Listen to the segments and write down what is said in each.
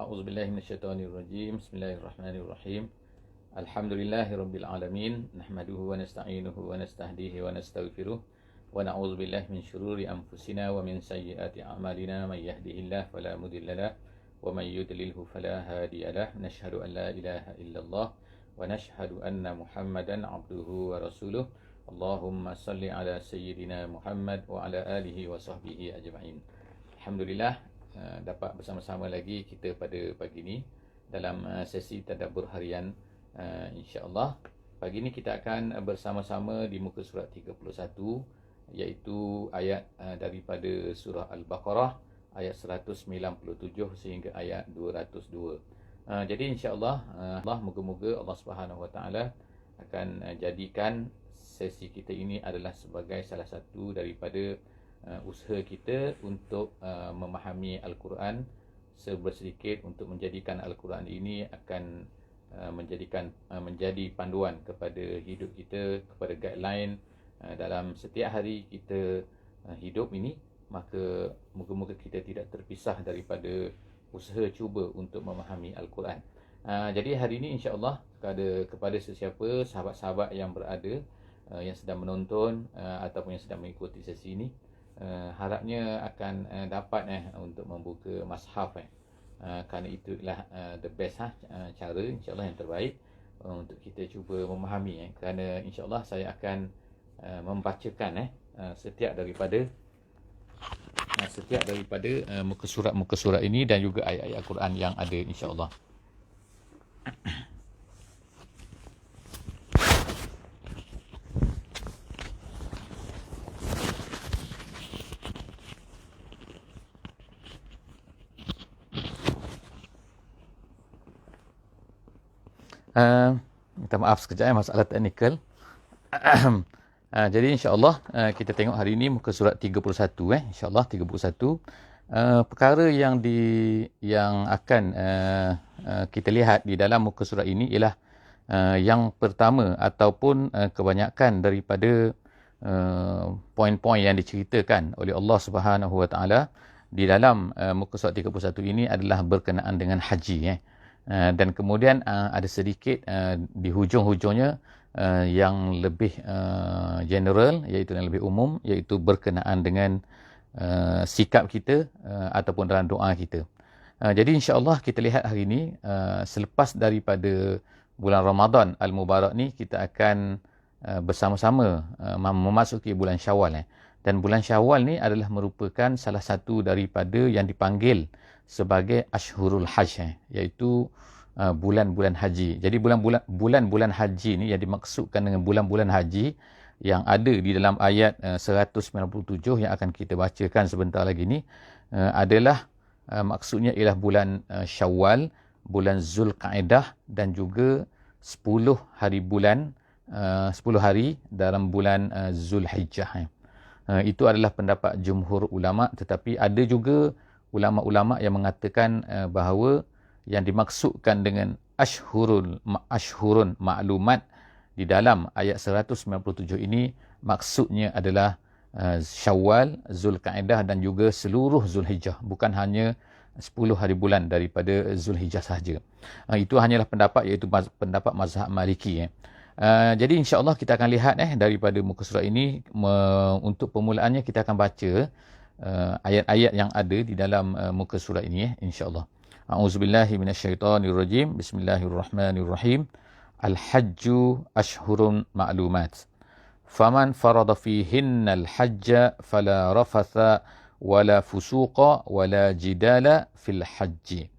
A'udzubillahi minasyaitonirrajim. Bismillahirrahmanirrahim. Alhamdulillahirabbil alamin. Nahmaduhu wa nasta'inuhu wa nastahdihi wa nastaghfiruh. Wa na'udzubillahi min syururi anfusina wa min sayyiati a'malina. May yahdihillahu fala mudhillalah wa may yudlilhu fala hadiyalah. Nashhadu an la ilaha illallah wa nashhadu anna Muhammadan 'abduhu wa rasuluh. Allahumma salli ala sayyidina Muhammad wa ala alihi wa sahbihi ajma'in. Alhamdulillah, dapat bersama-sama lagi kita pada pagi ini dalam sesi tadabbur harian. InsyaAllah pagi ini kita akan bersama-sama di muka surat 31, iaitu ayat daripada surah Al-Baqarah ayat 197 sehingga ayat 202. Jadi insyaAllah Allah, moga-moga Allah Subhanahu Wa Taala akan jadikan sesi kita ini adalah sebagai salah satu daripada usaha kita untuk memahami Al-Quran sebersedikit, untuk menjadikan Al-Quran ini akan menjadi panduan kepada hidup kita, kepada guideline dalam setiap hari kita hidup ini. Maka moga-moga kita tidak terpisah daripada usaha cuba untuk memahami Al-Quran. Jadi hari ini insya-Allah kepada sesiapa sahabat-sahabat yang berada, yang sedang menonton ataupun yang sedang mengikuti sesi ini, harapnya akan dapat untuk membuka mushaf, kerana itulah the best cara, insyaAllah yang terbaik untuk kita cuba memahami, kerana insyaAllah saya akan membacakan setiap daripada muka surat ini dan juga ayat-ayat Al-Quran yang ada, insyaAllah. Minta maaf sekejap masalah teknikal. Jadi insya-Allah kita tengok hari ini muka surat 31, insya-Allah 31. Perkara yang akan kita lihat di dalam muka surat ini ialah yang pertama ataupun kebanyakan daripada poin-poin yang diceritakan oleh Allah Subhanahu Wa Taala di dalam muka surat 31 ini adalah berkenaan dengan haji, dan kemudian ada sedikit di hujung-hujungnya yang lebih general, iaitu yang lebih umum, iaitu berkenaan dengan sikap kita ataupun dalam doa kita. Jadi insya-Allah kita lihat hari ini, selepas daripada bulan Ramadan Al-Mubarak ni, kita akan bersama-sama memasuki bulan Syawal, dan bulan Syawal ni adalah merupakan salah satu daripada yang dipanggil sebagai Ashhurul Hajj, iaitu bulan-bulan haji. Jadi bulan-bulan haji ni yang dimaksudkan dengan bulan-bulan haji yang ada di dalam ayat 197 yang akan kita bacakan sebentar lagi ni, adalah maksudnya ialah bulan Syawal, bulan Zulkaidah dan juga 10 hari dalam bulan Zulhijjah. Itu adalah pendapat jumhur ulama, tetapi ada juga ulama-ulama yang mengatakan bahawa yang dimaksudkan dengan ashhurun ma'lumat di dalam ayat 197 ini maksudnya adalah Syawal, Zulkaidah dan juga seluruh Zulhijjah, bukan hanya 10 hari bulan daripada Zulhijjah sahaja. Itu hanyalah pendapat, iaitu pendapat mazhab Maliki. Jadi insya-Allah kita akan lihat daripada muka surat ini. Untuk permulaannya kita akan baca ayat-ayat yang ada di dalam muka surat ini, insya-Allah. A'udzubillahi minasyaitonirrajim. Bismillahirrahmanirrahim. Al-hajju ashhurun ma'lumat. Faman farada fihinna al-hajja fala rafatha wala fusuqa wala jidala fil hajji.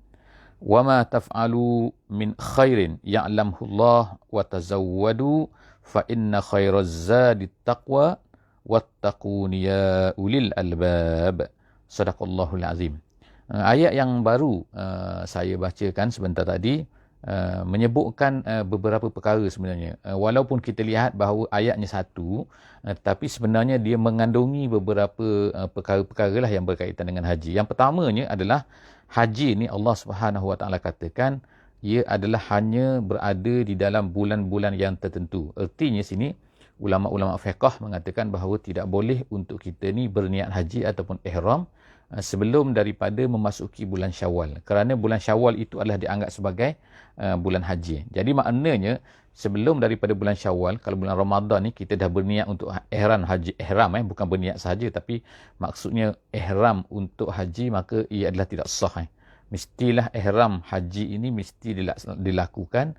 Wama taf'alu min khairin ya'lamhu Allah wa tazawwadu fa inna khairaz zadi taqwa wattaquni ya ulil albab. Sadaqallahul azim. Ayat yang baru saya bacakan sebentar tadi menyebutkan beberapa perkara sebenarnya. Walaupun kita lihat bahawa ayatnya satu, tapi sebenarnya dia mengandungi beberapa perkara-perkara lah yang berkaitan dengan haji. Yang pertamanya adalah haji ni Allah Subhanahu Wa Taala katakan ia adalah hanya berada di dalam bulan-bulan yang tertentu. Artinya sini ulama-ulama fiqh mengatakan bahawa tidak boleh untuk kita ni berniat haji ataupun ihram sebelum daripada memasuki bulan Syawal. Kerana bulan Syawal itu adalah dianggap sebagai bulan haji. Jadi maknanya sebelum daripada bulan Syawal, kalau bulan Ramadan ni kita dah berniat untuk ihram haji, bukan berniat sahaja, tapi maksudnya ihram untuk haji, maka ia adalah tidak sah. Mestilah ihram haji ini mesti dilakukan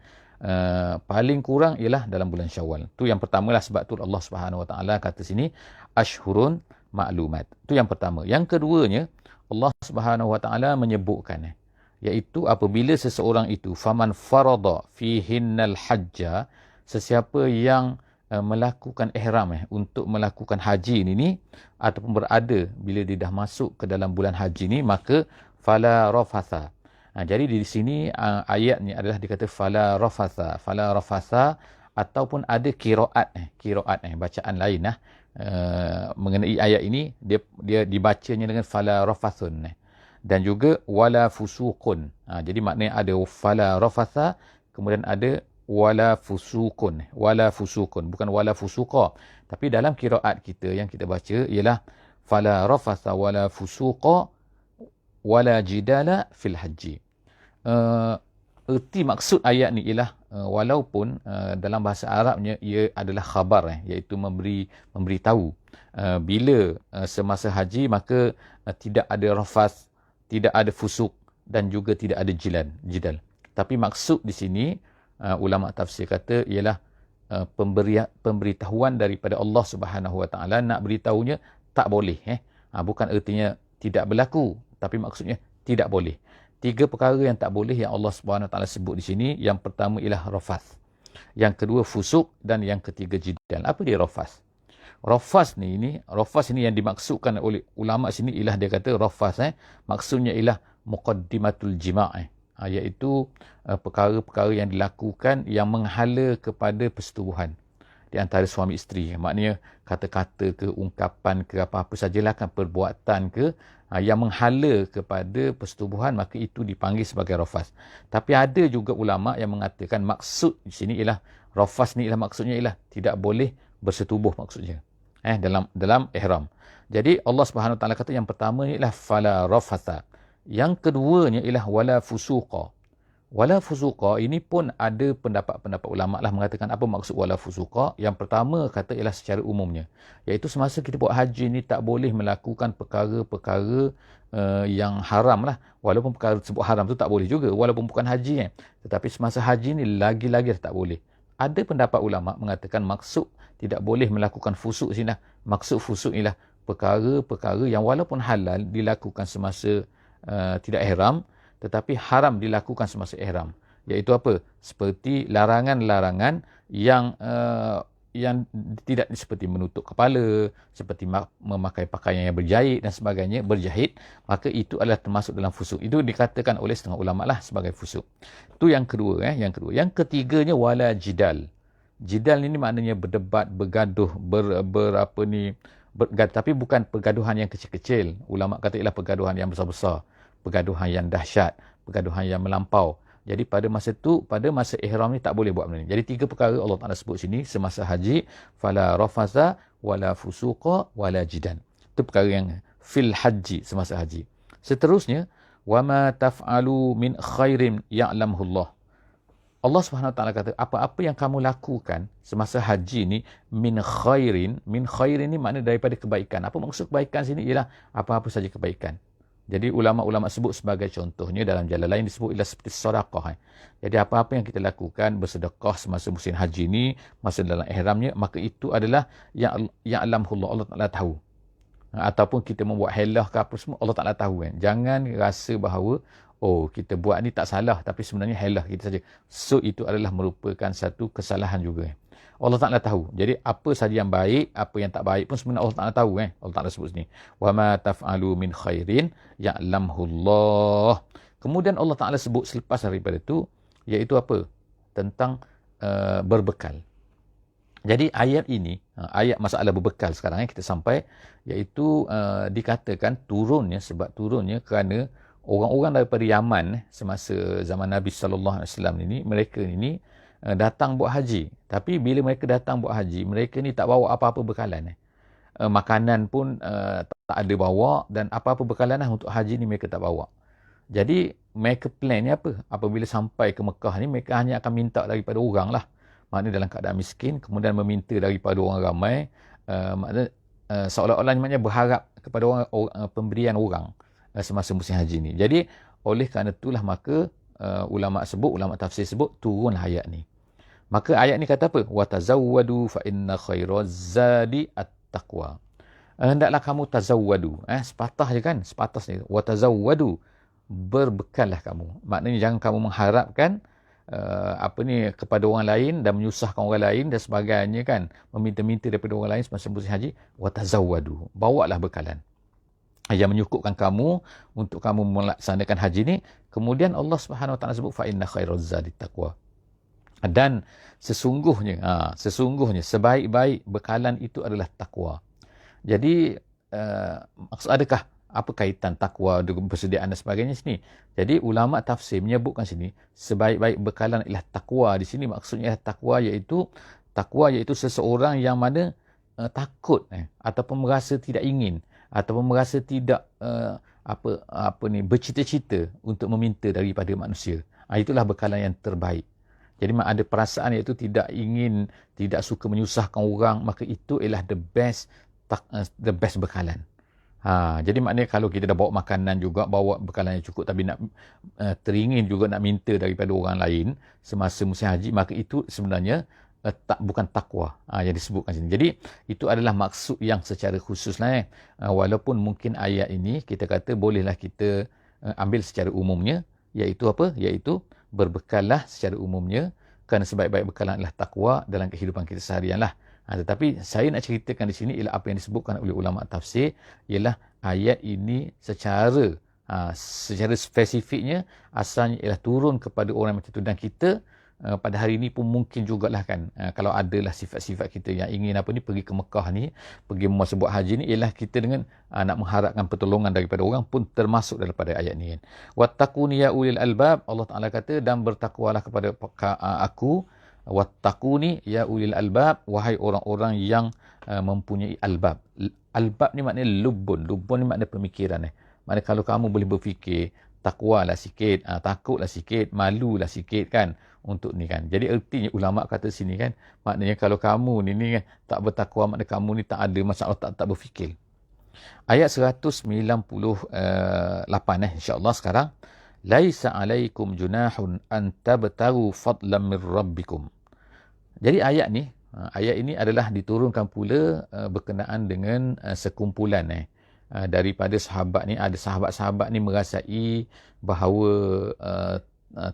paling kurang ialah dalam bulan Syawal. Tu yang pertamalah, sebab tu Allah Subhanahu Wa Taala kata sini ashhurun ma'lumat. Tu yang pertama. Yang keduanya, Allah Subhanahu Wa Taala menyebutkan iaitu apabila seseorang itu faman farada fihinnal hajja, sesiapa yang melakukan ihram untuk melakukan haji ini ataupun berada bila dia dah masuk ke dalam bulan haji ni, maka fala rafatha. Jadi di sini ayatnya adalah dikata fala rafatha ataupun ada qiraat bacaan lain mengenai ayat ini, dia dibacanya dengan fala rafathun dan juga wala fusuqun. Jadi maknanya ada fala rafatha, kemudian ada wala fusuqun, bukan wala fusuqa. Tapi dalam qiraat kita yang kita baca ialah fala rafatha wala fusuqa wala jidala fil haji. Erti maksud ayat ni ialah walaupun dalam bahasa Arabnya ia adalah khabar, iaitu memberitahu bila semasa haji maka tidak ada rafas, tidak ada fusuk dan juga tidak ada jidal. Tapi maksud di sini ulama tafsir kata ialah pemberitahuan daripada Allah Subhanahu Wa Taala, nak beritahunya tak boleh, bukan ertinya tidak berlaku, tapi maksudnya tidak boleh. 3 perkara yang tak boleh yang Allah Subhanahu Wa Taala sebut di sini. Yang pertama ialah rafath, yang kedua fusuk, dan yang ketiga jidal. Apa dia rafath? Rafath ni yang dimaksudkan oleh ulama sini ialah, dia kata rafath maksudnya ialah muqaddimatul jima', iaitu perkara-perkara yang dilakukan yang menghala kepada persetubuhan di antara suami isteri. Maknanya kata-kata ke, ungkapan ke, apa-apa sajalah kan, perbuatan ke yang menghala kepada persetubuhan, maka itu dipanggil sebagai rafath. Tapi ada juga ulama yang mengatakan maksud di sini ialah rafath ni ialah maksudnya ialah tidak boleh bersetubuh maksudnya dalam ihram. Jadi Allah Subhanahu Wa Taala kata yang pertama ni ialah fala rafatha. Yang keduanya ialah wala fusuqa. Wala fusuqa ini pun ada pendapat ulama lah mengatakan apa maksud wala fusuqa. Yang pertama kata ialah secara umumnya, iaitu semasa kita buat haji ni tak boleh melakukan perkara-perkara yang haram lah. Walaupun perkara tersebut haram tu tak boleh juga walaupun bukan haji tetapi semasa haji ni lagi-lagi tak boleh. Ada pendapat ulama mengatakan maksud tidak boleh melakukan fusuk sini lah. Maksud fusuk ialah perkara-perkara yang walaupun halal dilakukan semasa tidak ihram, tetapi haram dilakukan semasa ihram. Iaitu apa? Seperti larangan-larangan yang tidak seperti menutup kepala, seperti memakai pakaian yang berjahit dan sebagainya, maka itu adalah termasuk dalam fusuk. Itu dikatakan oleh setengah ulama lah sebagai fusuk. Itu yang kedua. Yang ketiganya wala jidal. Jidal ini maknanya berdebat, bergaduh, tapi bukan pergaduhan yang kecil-kecil. Ulama kata ialah pergaduhan yang besar-besar, pergaduhan yang dahsyat, pergaduhan yang melampau. Jadi pada masa ihram ni tak boleh buat benda ni. Jadi 3 perkara Allah Taala sebut sini semasa haji, fala rafatha wala fusuqa wala jidan. Itu perkara yang fil haji, semasa haji. Seterusnya, wama taf'alu min khairin ya'lamhu Allah. Allah Subhanahu Wa Taala kata apa-apa yang kamu lakukan semasa haji ni min khairin ni makna daripada kebaikan. Apa maksud kebaikan sini ialah apa-apa saja kebaikan. Jadi ulama-ulama sebut sebagai contohnya dalam jalan lain disebut ialah seperti sedekah. Jadi apa-apa yang kita lakukan bersedekah semasa musim haji ni, masa dalam ihramnya, maka itu adalah yang alamullah, Allah Taala tahu. Ataupun kita membuat helah ke apa semua, Allah Taala tahu Jangan rasa bahawa kita buat ni tak salah tapi sebenarnya helah kita saja. So itu adalah merupakan satu kesalahan juga. Allah Ta'ala tahu. Jadi apa saja yang baik, apa yang tak baik pun sebenarnya Allah Ta'ala tahu. Allah Ta'ala sebut sini. وَمَا تَفْعَلُوا مِنْ خَيْرٍ يَعْلَمْهُ اللَّهُ. Kemudian Allah Ta'ala sebut selepas daripada itu, iaitu apa? Tentang berbekal. Jadi ayat ini, ayat masalah berbekal sekarang kita sampai, iaitu dikatakan sebab turunnya kerana orang-orang daripada Yaman semasa zaman Nabi SAW ini, mereka ini datang buat haji. Tapi bila mereka datang buat haji, mereka ni tak bawa apa-apa bekalan. makanan pun tak ada bawa, dan apa-apa bekalan lah untuk haji ni mereka tak bawa. Jadi mereka plan ni apa? Apabila sampai ke Mekah ni, mereka hanya akan minta daripada orang lah. Maknanya dalam keadaan miskin, kemudian meminta daripada orang ramai. Maknanya seolah-olah maknanya berharap kepada pemberian orang semasa musim haji ni. Jadi oleh kerana itulah maka ulama tafsir sebut turunlah ayat ni. Maka ayat ni kata apa? Watazawwadu fa inna khairaz zadi at-taqwa. Hendaklah kamu tazawwadu. Sepatah je kan? Sepatah je. Watazawwadu. Berbekallah kamu. Maknanya jangan kamu mengharapkan kepada orang lain dan menyusahkan orang lain dan sebagainya kan, meminta-minta daripada orang lain semasa musim haji. Watazawwadu, bawalah bekalan yang menyukupkan kamu untuk kamu melaksanakan haji ni. Kemudian Allah Subhanahu Wa Taala sebut fa inna khairaz zadi taqwa, dan sesungguhnya sebaik-baik bekalan itu adalah takwa. Jadi maksud adakah apa kaitan takwa dengan persediaan dan sebagainya sini? Jadi ulama tafsir menyebutkan sini sebaik-baik bekalan ialah takwa. Di sini maksudnya takwa iaitu seseorang yang mana takut ataupun merasa tidak ingin ataupun merasa tidak bercita-cita untuk meminta daripada manusia. Itulah bekalan yang terbaik. Jadi ada perasaan iaitu tidak ingin, tidak suka menyusahkan orang, maka itu ialah the best bekalan. Jadi maknanya kalau kita dah bawa makanan juga, bawa bekalan yang cukup, tapi nak teringin juga nak minta daripada orang lain semasa musim haji, maka itu sebenarnya bukan takwa yang disebutkan sini. Jadi itu adalah maksud yang secara khusus lah. Walaupun mungkin ayat ini kita kata bolehlah kita ambil secara umumnya, iaitu apa? Iaitu berbekallah secara umumnya, kerana sebaik-baik bekalan adalah takwa dalam kehidupan kita seharian lah. Tetapi saya nak ceritakan di sini ialah apa yang disebutkan oleh ulama tafsir, ialah ayat ini secara spesifiknya asalnya ialah turun kepada orang macam itu, dan kita pada hari ini pun mungkin jugalah kan, kalau adalah sifat-sifat kita yang ingin pergi ke Mekah ni, pergi masa buat haji ni, ialah kita dengan nak mengharapkan pertolongan daripada orang pun termasuk daripada ayat ni kan. Wattaquni ya ulil albab, Allah Taala kata, dan bertakwalah kepada aku. Wattaquni ya ulil albab, wahai orang-orang yang mempunyai albab. Albab ni maknanya lubun ni maknanya pemikiran. Maknanya kalau kamu boleh berfikir, takwalah sikit, takutlah sikit, malulah sikit kan, untuk ni kan. Jadi ertinya ulama kata sini kan, maknanya kalau kamu ni kan tak bertakwa, maknanya kamu ni tak ada masalah, tak berfikir. Ayat 198 insya-Allah sekarang. Laisa alaikum junahun an tabtagu fadlan min rabbikum. Jadi ayat ini adalah diturunkan pula berkenaan dengan sekumpulan daripada sahabat ni. Ada sahabat-sahabat ni merasai bahawa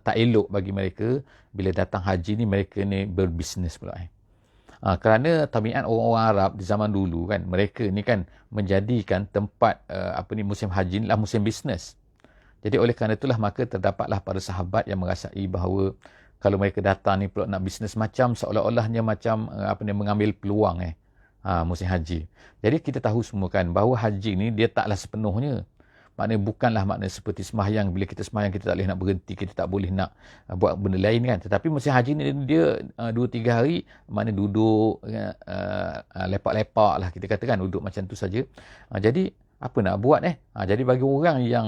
tak elok bagi mereka bila datang haji ni mereka ni berbisnes pula. Kerana tabiat orang-orang Arab di zaman dulu kan, mereka ni kan menjadikan tempat musim haji ni lah musim bisnes. Jadi oleh kerana itulah maka terdapatlah para sahabat yang merasai bahawa kalau mereka datang ni pula nak bisnes, macam seolah-olahnya macam mengambil peluang musim haji. Jadi kita tahu semua kan bahawa haji ni dia taklah sepenuhnya. Maknanya bukanlah maknanya seperti sembahyang, bila kita sembahyang kita tak boleh nak berhenti, kita tak boleh nak buat benda lain kan. Tetapi musim haji ni dia 2-3 hari maknanya duduk lepak-lepak lah kita katakan, duduk macam tu saja. Jadi apa nak buat jadi bagi orang yang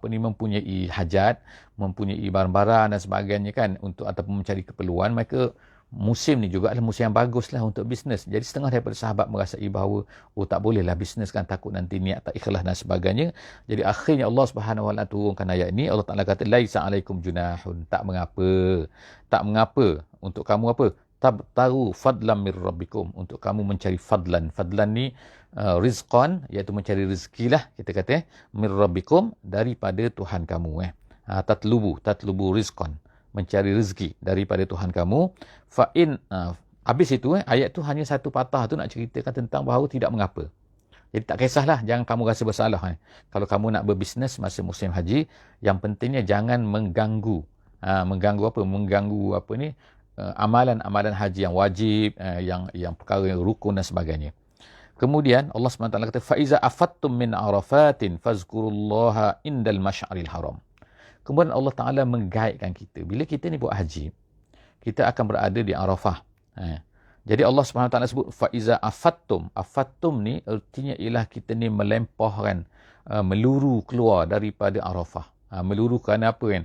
mempunyai hajat, mempunyai barang-barang dan sebagainya kan, untuk ataupun mencari keperluan, maka musim ni juga adalah musim yang bagus lah untuk bisnes. Jadi setengah daripada sahabat merasai bahawa tak bolehlah bisnes kan, takut nanti niat tak ikhlas dan sebagainya. Jadi akhirnya Allah Subhanahu Wa Taala turunkan ayat ini. Allah Taala kata laisa alaikum junahun, tak mengapa untuk kamu tabtaru fadlan min rabbikum, untuk kamu mencari fadlan ni rizqan, iaitu mencari rezeki lah kita kata, min rabbikum, daripada Tuhan kamu. Tatlubu rizqan, mencari rezeki daripada Tuhan kamu. Fa'in habis itu ayat tu hanya satu patah tu nak ceritakan tentang bahawa tidak mengapa. Jadi tak kisahlah, jangan kamu rasa bersalah kalau kamu nak berbisnes masa musim haji. Yang pentingnya jangan mengganggu amalan-amalan haji yang wajib, yang perkara yang rukun dan sebagainya. Kemudian Allah SWT kata faiza afattum min arafatin fazkurullaha indal masy'aril haram. Kemudian Allah Taala menggaitkan kita bila kita ni buat haji, kita akan berada di Arafah. Jadi Allah Subhanahu Wa Taala sebut faiza afattum. Afattum ni artinya ialah kita ni melempahkan, meluru keluar daripada Arafah. Meluru kerana apa kan?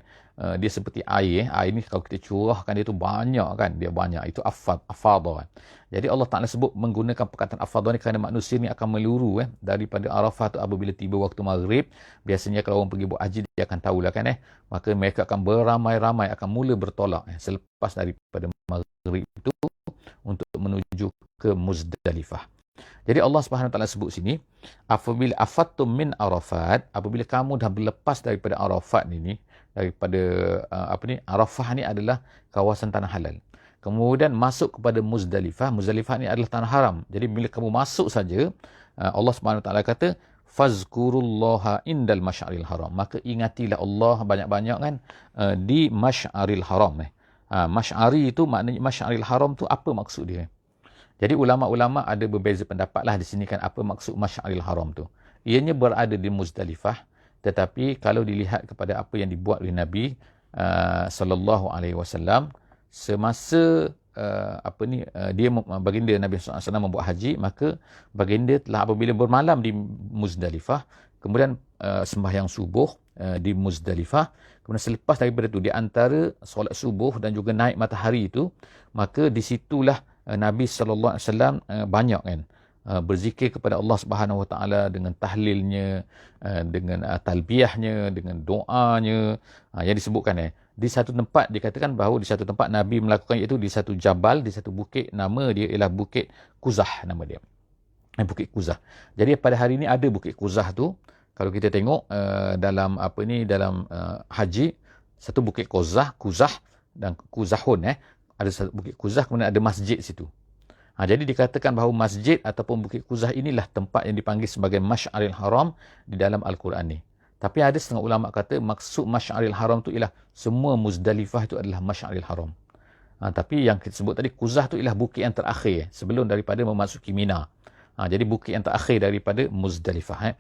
Dia seperti air. Air ni kalau kita curahkan dia tu banyak kan? Dia banyak. Itu afadha kan? Jadi Allah Ta'ala sebut menggunakan perkataan afadha ni kerana manusia ni akan meluru daripada Arafah tu apabila tiba waktu maghrib. Biasanya kalau orang pergi buat haji dia akan tahulah kan maka mereka akan beramai-ramai akan mula bertolak selepas daripada maghrib itu untuk menuju ke Muzdalifah. Jadi Allah Subhanahu Wa Taala sebut sini, apabila afattum min Arafat, apabila kamu dah berlepas daripada Arafat ni daripada Arafah ni adalah kawasan tanah halal. Kemudian masuk kepada Muzdalifah. Muzdalifah ni adalah tanah haram. Jadi bila kamu masuk saja, Allah Subhanahu Wa Taala kata fazkurullaha indal masy'aril haram. Maka ingatilah Allah banyak-banyak kan di masy'aril haram. Masy'ari itu maknanya masy'aril haram tu apa maksud dia? Jadi ulama-ulama ada berbeza pendapat lah di sini kan apa maksud masy'aril haram tu. Ianya berada di Muzdalifah, tetapi kalau dilihat kepada apa yang dibuat oleh Nabi sallallahu alaihi wasallam semasa dia baginda Nabi SAW membuat haji, maka baginda telah apabila bermalam di Muzdalifah, kemudian sembahyang subuh di Muzdalifah, kemudian selepas daripada itu di antara solat subuh dan juga naik matahari itu, maka disitulah Nabi SAW banyak kan berzikir kepada Allah Subhanahu Wa Taala dengan tahlilnya, dengan talbiyahnya, dengan doanya yang disebutkan di satu tempat dikatakan bahawa di satu tempat Nabi melakukan iaitu di satu jabal, di satu bukit, nama dia ialah Bukit Quzah, nama dia. Bukit Quzah. Jadi pada hari ini ada Bukit Quzah tu. Kalau kita tengok dalam haji, satu Bukit Quzah dan Quzahun ada satu Bukit Quzah, kemudian ada masjid situ. Jadi dikatakan bahawa masjid ataupun Bukit Quzah inilah tempat yang dipanggil sebagai Masy'aril Haram di dalam Al-Quran ni. Tapi ada setengah ulama kata maksud Masy'aril Haram tu ialah semua Muzdalifah itu adalah Masy'aril Haram. Tapi yang kita sebut tadi Quzah tu ialah bukit yang terakhir sebelum daripada memasuki Mina. Jadi bukit yang terakhir daripada Muzdalifah.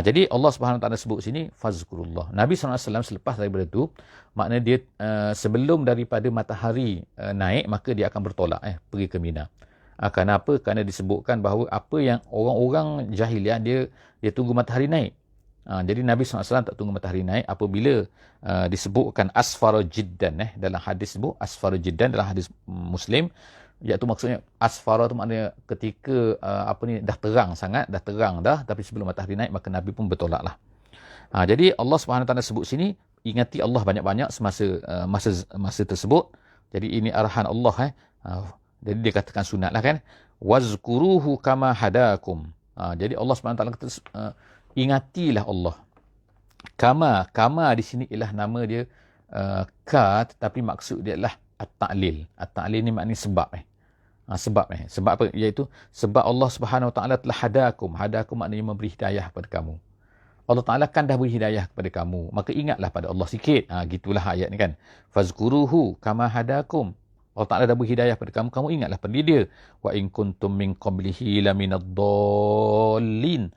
Jadi Allah Subhanahu Wa Taala sebut sini fazkurullah. Nabi SAW selepas daripada itu, makna dia sebelum daripada matahari naik, maka dia akan bertolak pergi ke Mina. Kenapa? Kerana disebutkan bahawa apa yang orang-orang jahiliah dia tunggu matahari naik. Jadi Nabi SAW tak tunggu matahari naik. Apabila disebutkan asfara jiddan dalam hadis sebut asfara jiddan dalam hadis Muslim, iaitu maksudnya asfara tu maknanya ketika dah terang sangat, dah terang dah, tapi sebelum matahari naik maka Nabi pun bertolak lah. Jadi Allah Subhanahu Wa Taala sebut sini ingati Allah banyak-banyak semasa masa tersebut. Jadi ini arahan Allah jadi dia katakan sunat lah kan, wazkuruhu kama hadakum. Jadi Allah Subhanahu Wa Taala kata ingatilah Allah. Kama di sini ialah nama dia ka, tetapi maksud dia adalah at-ta'lil. At-ta'lil ni maknanya sebab sebab apa? Iaitu sebab Allah Subhanahu Wa Taala telah hadakum. Hadakum maknanya memberi hidayah kepada kamu. Allah Ta'ala kan dah beri hidayah kepada kamu, maka ingatlah pada Allah sikit. Gitulah ayat ni kan. Fazkuruhu kama hadakum. Allah Ta'ala dah beri hidayah kepada kamu, kamu ingatlah pada dia. Wa in kuntum min qablihi laminaddallin.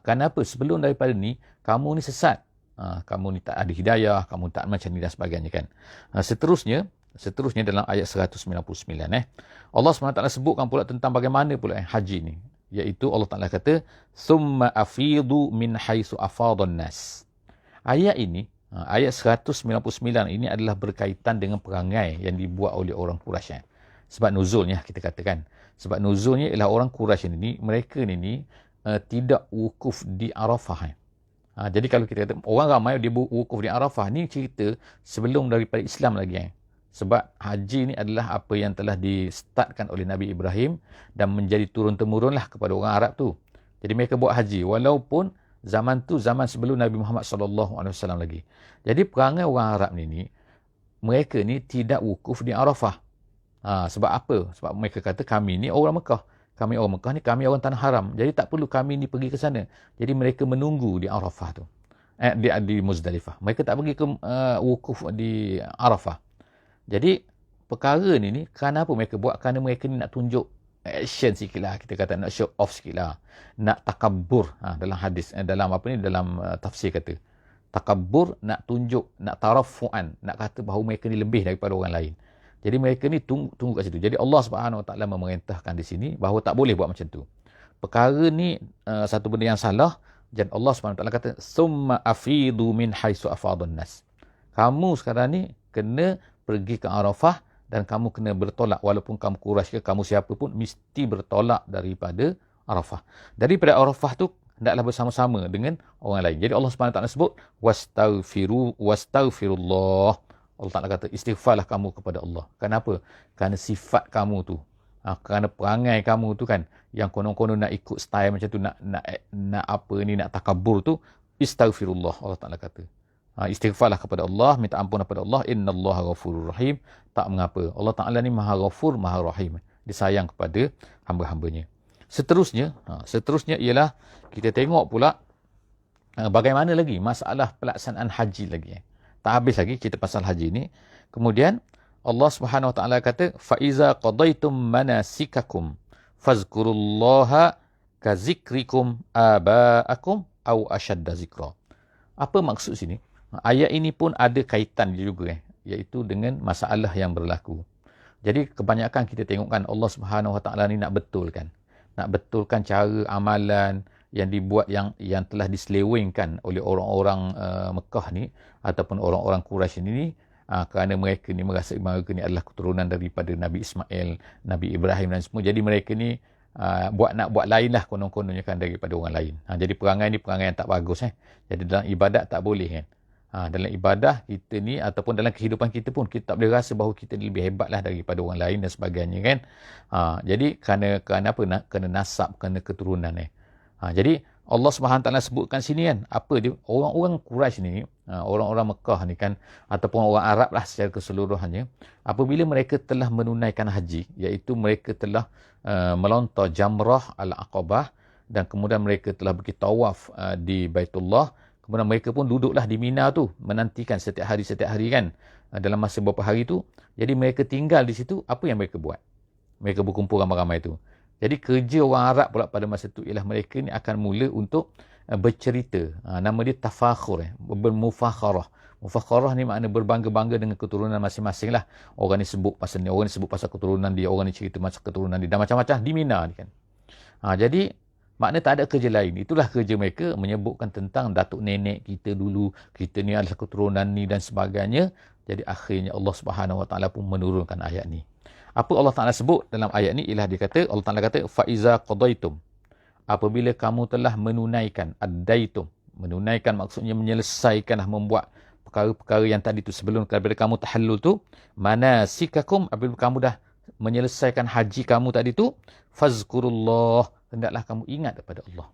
Kenapa? Sebelum daripada ni, kamu ni sesat. Kamu ni tak ada hidayah, kamu tak macam ni dan sebagainya kan. Seterusnya dalam ayat 199 Allah SWT sebutkan pula tentang bagaimana pula haji ni, iaitu Allah Ta'ala kata summa afidu min haitsu afadan nas. Ayat ini, ayat 199 ini adalah berkaitan dengan perangai yang dibuat oleh orang Quraisy. Sebab nuzulnya kita katakan, sebab nuzulnya ialah orang Quraisy ini, mereka ni tidak wukuf di Arafah. Jadi kalau kita kata orang ramai dia wukuf di Arafah, ni cerita sebelum daripada Islam lagi. Sebab haji ni adalah apa yang telah distartkan oleh Nabi Ibrahim dan menjadi turun-temurunlah kepada orang Arab tu. Jadi mereka buat haji walaupun zaman tu zaman sebelum Nabi Muhammad SAW lagi. Jadi perangai orang Arab ni mereka ni tidak wukuf di Arafah. Sebab apa? Sebab mereka kata kami ni orang Mekah. Kami orang Mekah ni, kami orang tanah haram. Jadi tak perlu kami ni pergi ke sana. Jadi mereka menunggu di Arafah tu. Di Muzdalifah. Mereka tak pergi ke wukuf di Arafah. Jadi perkara ni kerana apa mereka buat? Kerana mereka ni nak tunjuk action sikit lah. Kita kata nak show off sikit lah. Nak takabbur. Dalam hadis, dalam tafsir kata. Takabbur, nak tunjuk, nak tarafu'an. Nak kata bahawa mereka ni lebih daripada orang lain. Jadi mereka ni tunggu kat situ. Jadi Allah Subhanahu Wa Taala memerintahkan di sini bahawa tak boleh buat macam tu. Perkara ni satu benda yang salah, dan Allah Subhanahu Wa Taala kata summa afidu min haitsu afadun nas. Kamu sekarang ni kena pergi ke Arafah dan kamu kena bertolak, walaupun kamu Quraisy ke kamu siapa pun mesti bertolak daripada Arafah. Daripada Arafah tu hendaklah bersama-sama dengan orang lain. Jadi Allah Subhanahu Wa Taala sebut wastaghfirullah. Allah Taala kata istighfarlah kamu kepada Allah. Kenapa? Kerana sifat kamu tu, kerana perangai kamu tu kan, yang konon-konon nak ikut style macam tu, nak apa ni, nak takabur tu, istaghfirullah. Allah Taala kata istighfarlah kepada Allah, minta ampun kepada Allah, innallaha ghafurur rahim. Tak mengapa, Allah Taala ni Maha Ghafur, Maha Rahim. Disayang kepada hamba-hambanya. Seterusnya ialah kita tengok pula bagaimana lagi masalah pelaksanaan haji lagi. Tak habis lagi kita pasal haji ni. Kemudian Allah Subhanahu Wa Taala kata fa iza qadaitum manasikakum fazkurullaha kazikrikum abaakum au ashadda zikra. Apa maksud sini? Ayat ini pun ada kaitan juga iaitu dengan masalah yang berlaku. Jadi kebanyakan kita tengokkan Allah Subhanahu Wa Taala ni nak betulkan cara amalan yang dibuat yang telah diselewengkan oleh orang-orang Mekah ni ataupun orang-orang Quraisy ni, kerana mereka ni merasa mereka ni adalah keturunan daripada Nabi Ismail, Nabi Ibrahim dan semua. Jadi mereka ni nak buat lain lah konon-kononnya kan daripada orang lain. Jadi perangai ni perangai yang tak bagus. Jadi dalam ibadat tak boleh kan. Dalam ibadah kita ni ataupun dalam kehidupan kita pun kita tak boleh rasa bahawa kita lebih hebat lah daripada orang lain dan sebagainya kan. Jadi kerana apa? Kerana nasab, kerana keturunan Jadi Allah Subhanahu Taala sebutkan sini kan, apa dia, orang-orang Quraisy ni, orang-orang Mekah ni kan, ataupun orang Arab lah secara keseluruhannya, apabila mereka telah menunaikan haji, iaitu mereka telah melontar jamrah al-Aqabah dan kemudian mereka telah pergi tawaf di Baitullah. Kemudian mereka pun duduklah di Mina tu, menantikan setiap hari kan, dalam masa beberapa hari tu. Jadi mereka tinggal di situ, apa yang mereka buat? Mereka berkumpul ramai-ramai tu. Jadi kerja orang Arab pula pada masa tu ialah mereka ni akan mula untuk bercerita. Nama dia tafakhur, bermufakharah. Mufakharah ni makna berbangga-bangga dengan keturunan masing-masing lah. Orang ni sebut pasal ni, orang ni sebut pasal keturunan dia, orang ni cerita macam keturunan dia, dan macam-macam di Mina ni kan. Jadi makna tak ada kerja lain. Itulah kerja mereka, menyebutkan tentang datuk nenek kita dulu, kita ni adalah keturunan ni dan sebagainya. Jadi akhirnya Allah Subhanahu Wa Taala pun menurunkan ayat ni. Apa Allah Ta'ala sebut dalam ayat ni ialah dia kata, Allah Ta'ala kata faiza qadaitum, apabila kamu telah menunaikan, addaitum, menunaikan maksudnya menyelesaikan, membuat perkara-perkara yang tadi tu sebelum daripada kamu tahallul tu, manasikakum, apabila kamu dah menyelesaikan haji kamu tadi tu, fazkurullah, hendaklah kamu ingat kepada Allah.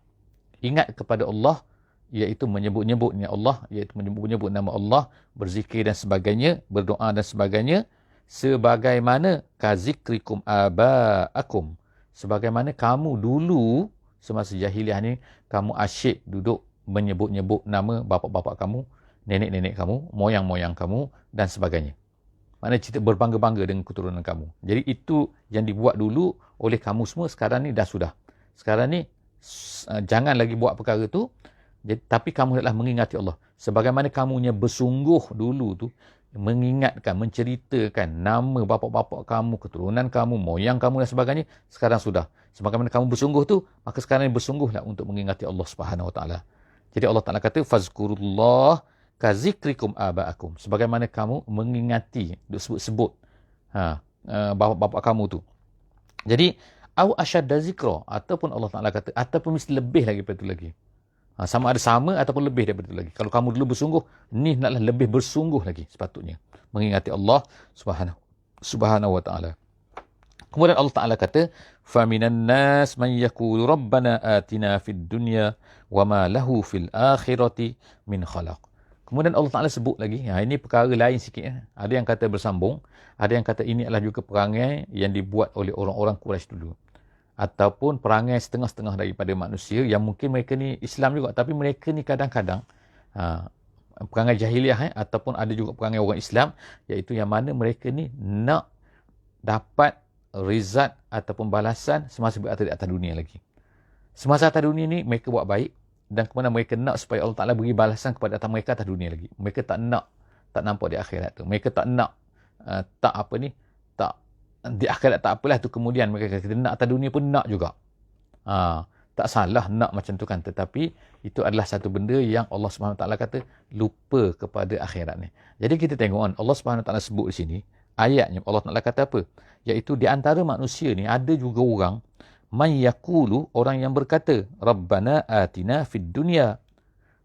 Ingat kepada Allah iaitu menyebut-nyebut Allah, iaitu menyebut-nyebut nama Allah, berzikir dan sebagainya, berdoa dan sebagainya, sebagaimana kazikrikum abaakum, sebagaimana kamu dulu semasa jahiliah ni kamu asyik duduk menyebut-nyebut nama bapa-bapa kamu, nenek-nenek kamu, moyang-moyang kamu dan sebagainya. Maknanya cerita berbangga-bangga dengan keturunan kamu. Jadi itu yang dibuat dulu oleh kamu semua, sekarang ni dah sudah. Sekarang ni jangan lagi buat perkara tu, tapi kamu hendaklah mengingati Allah. Sebagaimana kamunya bersungguh dulu tu, mengingatkan, menceritakan nama bapa-bapa kamu, keturunan kamu, moyang kamu dan sebagainya, sekarang sudah. Sebagaimana kamu bersungguh tu, maka sekarang ini bersungguhlah untuk mengingati Allah Subhanahu Wa Taala. Jadi Allah Taala kata fazkurullah kazikrikum abaakum, sebagaimana kamu mengingati, sebut-sebut bapa-bapa kamu tu. Jadi au asyadda zikra, ataupun Allah Taala kata ataupun mesti lebih lagi daripada itu lagi. Sama ada sama ataupun lebih daripada itu lagi. Kalau kamu dulu bersungguh, ni hendaklah lebih bersungguh lagi sepatutnya mengingati Allah Subhanahu Wa Taala. Kemudian Allah Taala kata, "Faminan nas man yaqulu rabbana atina fid dunya wama lahu fil akhirati min khalaq." Kemudian Allah Taala sebut lagi, ini perkara lain sikit. Ada yang kata bersambung, ada yang kata ini adalah juga perangai yang dibuat oleh orang-orang Quraisy dulu. Ataupun perangai setengah-setengah daripada manusia yang mungkin mereka ni Islam juga, tapi mereka ni kadang-kadang perangai jahiliah ataupun ada juga perangai orang Islam, iaitu yang mana mereka ni nak dapat rizat ataupun balasan semasa berada di atas dunia lagi. Semasa atas dunia ni mereka buat baik, dan kemudian mereka nak supaya Allah Ta'ala beri balasan kepada atas mereka atas dunia lagi. Mereka tak nampak di akhirat tu. Mereka tak nak di akhirat tak apalah tu, kemudian mereka kata nak atas dunia pun nak juga. Tak salah nak macam tu kan, tetapi itu adalah satu benda yang Allah Subhanahu Taala kata lupa kepada akhirat ni. Jadi kita tengok kan, Allah Subhanahu Taala sebut di sini ayatnya, Allah Taala kata apa? Iaitu di antara manusia ni ada juga orang man yaqulu, orang yang berkata Rabbana atina fid dunya,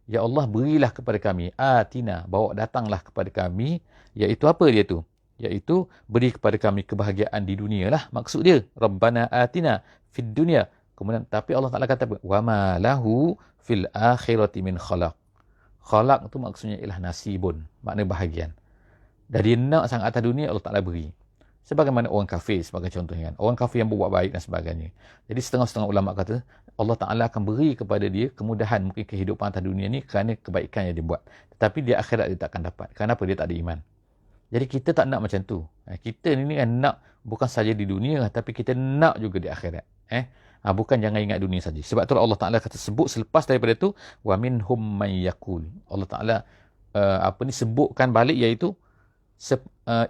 ya Allah berilah kepada kami, atina, bawa datanglah kepada kami, iaitu apa dia tu? Iaitu beri kepada kami kebahagiaan di dunia lah, maksud dia Rabbana atina fid dunya. Kemudian tapi Allah Taala kata apa? Wa ma lahu fil akhirati min khalaq. Khalaq tu maksudnya ialah nasibun, makna bahagian. Dari nak sang atas dunia Allah Taala beri. Sebagaimana orang kafir sebagai contohnya kan. Orang kafir yang berbuat baik dan sebagainya. Jadi setengah-setengah ulama kata Allah Taala akan beri kepada dia kemudahan mungkin kehidupan atas dunia ni kerana kebaikan yang dia buat. Tetapi di akhirat dia tak akan dapat. Kenapa? Dia tak ada iman. Jadi kita tak nak macam tu. Kita ni kan nak bukan saja di dunia tapi kita nak juga di akhirat. Bukan jangan ingat dunia saja. Sebab tu Allah Taala kata sebut selepas daripada tu wa minhum man yaqul. Allah Taala sebutkan balik iaitu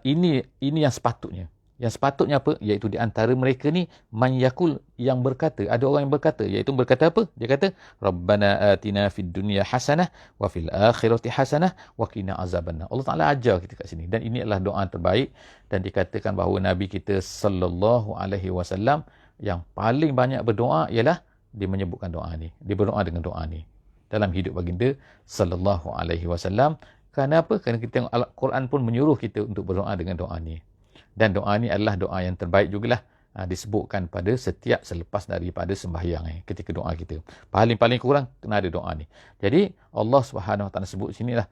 ini yang sepatutnya. Yang sepatutnya apa? Iaitu di antara mereka ni man yaqul, yang berkata, ada orang yang berkata, iaitu berkata apa? Dia kata Rabbana atina fid dunya hasanah wa fil akhirati hasanah wa qina azabannar. Allah Taala ajar kita kat sini, dan ini adalah doa terbaik, dan dikatakan bahawa Nabi kita sallallahu alaihi wasallam yang paling banyak berdoa ialah dia menyebutkan doa ni. Dia berdoa dengan doa ni dalam hidup baginda sallallahu alaihi wasallam. Kerana apa? Kerana kita tengok Al-Quran pun menyuruh kita untuk berdoa dengan doa ni. Dan doa ni adalah doa yang terbaik jugalah disebutkan pada setiap selepas daripada sembahyang ketika doa kita. Paling-paling kurang kena ada doa ni. Jadi Allah Subhanahu Wa Taala sebut sinilah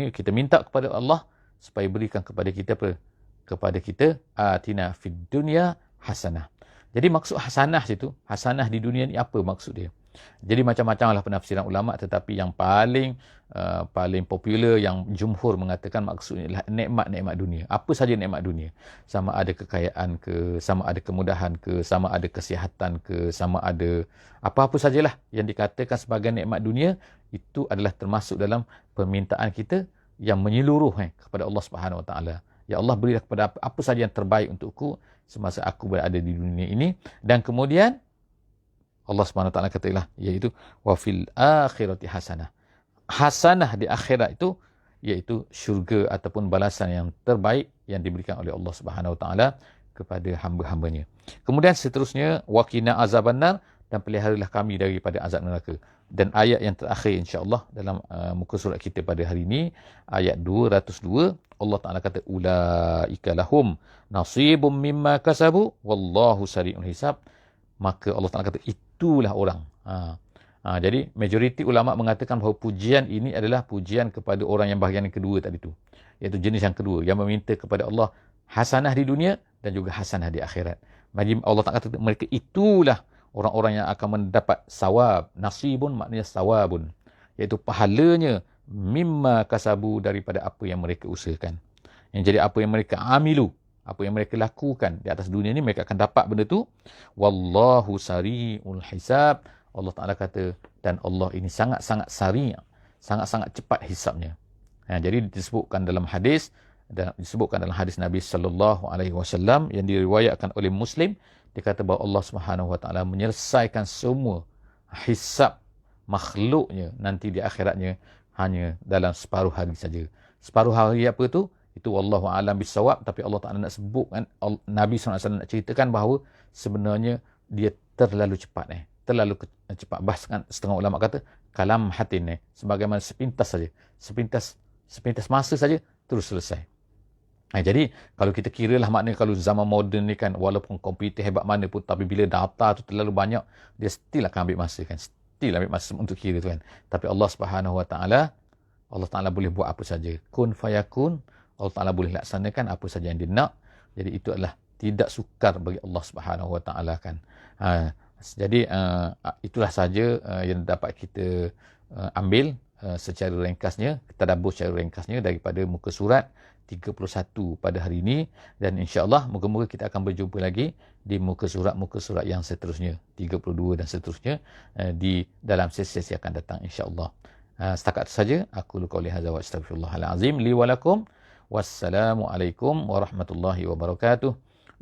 kita minta kepada Allah supaya berikan kepada kita apa? Kepada kita atina fid dunya hasanah. Jadi maksud hasanah situ, hasanah di dunia ni apa maksud dia? Jadi macam-macam lah penafsiran ulama, tetapi yang paling popular, yang jumhur mengatakan maksudnya adalah nikmat-nikmat dunia. Apa saja nikmat dunia. Sama ada kekayaan ke, sama ada kemudahan ke, sama ada kesihatan ke, sama ada apa-apa sajalah yang dikatakan sebagai nikmat dunia, itu adalah termasuk dalam permintaan kita yang menyeluruh kepada Allah Subhanahu Wa Taala. Ya Allah, berilah kepada apa saja yang terbaik untukku semasa aku berada di dunia ini. Dan kemudian Allah Subhanahu Wa Taala katalah iaitu wa fil akhirati hasanah. Hasanah di akhirat itu iaitu syurga ataupun balasan yang terbaik yang diberikan oleh Allah Subhanahu Wa Taala kepada hamba-hambanya. Kemudian seterusnya wa qina azabannar, dan peliharalah kami daripada azab neraka. Dan ayat yang terakhir insya-Allah dalam muka surat kita pada hari ini, ayat 202, Allah Taala kata ulaika lahum nasibum mimma kasabu wallahu sari'ul hisab. Maka Allah Taala kata itulah orang. Jadi majoriti ulama mengatakan bahawa pujian ini adalah pujian kepada orang yang bahagian yang kedua tadi tu, iaitu jenis yang kedua yang meminta kepada Allah hasanah di dunia dan juga hasanah di akhirat. Jadi Allah Taala kata mereka itulah orang-orang yang akan mendapat sawab. Nasibun maknanya sawabun, iaitu pahalanya mimma kasabu, daripada apa yang mereka usahakan. Yang jadi apa yang mereka amilu, apa yang mereka lakukan di atas dunia ni, mereka akan dapat benda tu. Wallahu sari'ul hisab. Allah Ta'ala kata, dan Allah ini sangat-sangat sari', sangat-sangat cepat hisabnya. Jadi disebutkan dalam hadis, dan disebutkan dalam hadis Nabi sallallahu alaihi wasallam yang diriwayatkan oleh Muslim, dia kata bahawa Allah Subhanahu Wa Taala menyelesaikan semua hisab makhluknya nanti di akhiratnya hanya dalam separuh hari saja. Separuh hari apa tu? Itu wallahu alam bisawab. Tapi Allah Ta'ala nak sebutkan, Nabi SAW nak ceritakan bahawa sebenarnya dia terlalu cepat terlalu cepat. Bahkan setengah ulama kata kalam hatin sebagaimana sepintas saja, sepintas masa saja terus selesai. Jadi kalau kita kira lah, maknanya kalau zaman moden ni kan, walaupun komputer hebat mana pun, tapi bila data tu terlalu banyak, dia still akan ambil masa kan, still ambil masa untuk kira tu kan. Tapi Allah Subhanahu Wa Taala, Allah Ta'ala boleh buat apa saja, kun fayakun. Allah Ta'ala boleh laksanakan apa saja yang dia nak. Jadi itu adalah tidak sukar bagi Allah Subhanahu Wa Taala kan. Jadi itulah saja yang dapat kita ambil secara ringkasnya, tadabbur secara ringkasnya daripada muka surat 31 pada hari ini. Dan insya-Allah moga-moga kita akan berjumpa lagi di muka surat yang seterusnya, 32 dan seterusnya, di dalam sesi-sesi akan datang insya-Allah. Setakat itu saja, aku qauli hadza wa astaghfirullahal azim li wa lakum. Wassalamualaikum warahmatullahi wabarakatuh.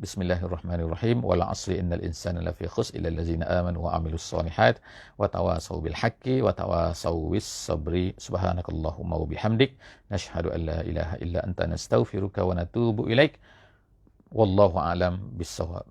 Bismillahirrahmanirrahim. Wal 'asri innal insana lafi khusr illa allazina amanu wa 'amilus shalihat wa tawasaw bil haqqi wa tawasaw bis sabri. Subhanakallahumma wa bihamdik nashhadu an la ilaha illa anta nastaghfiruka wa natubu ilaik. Wallahu a'lam bissawab.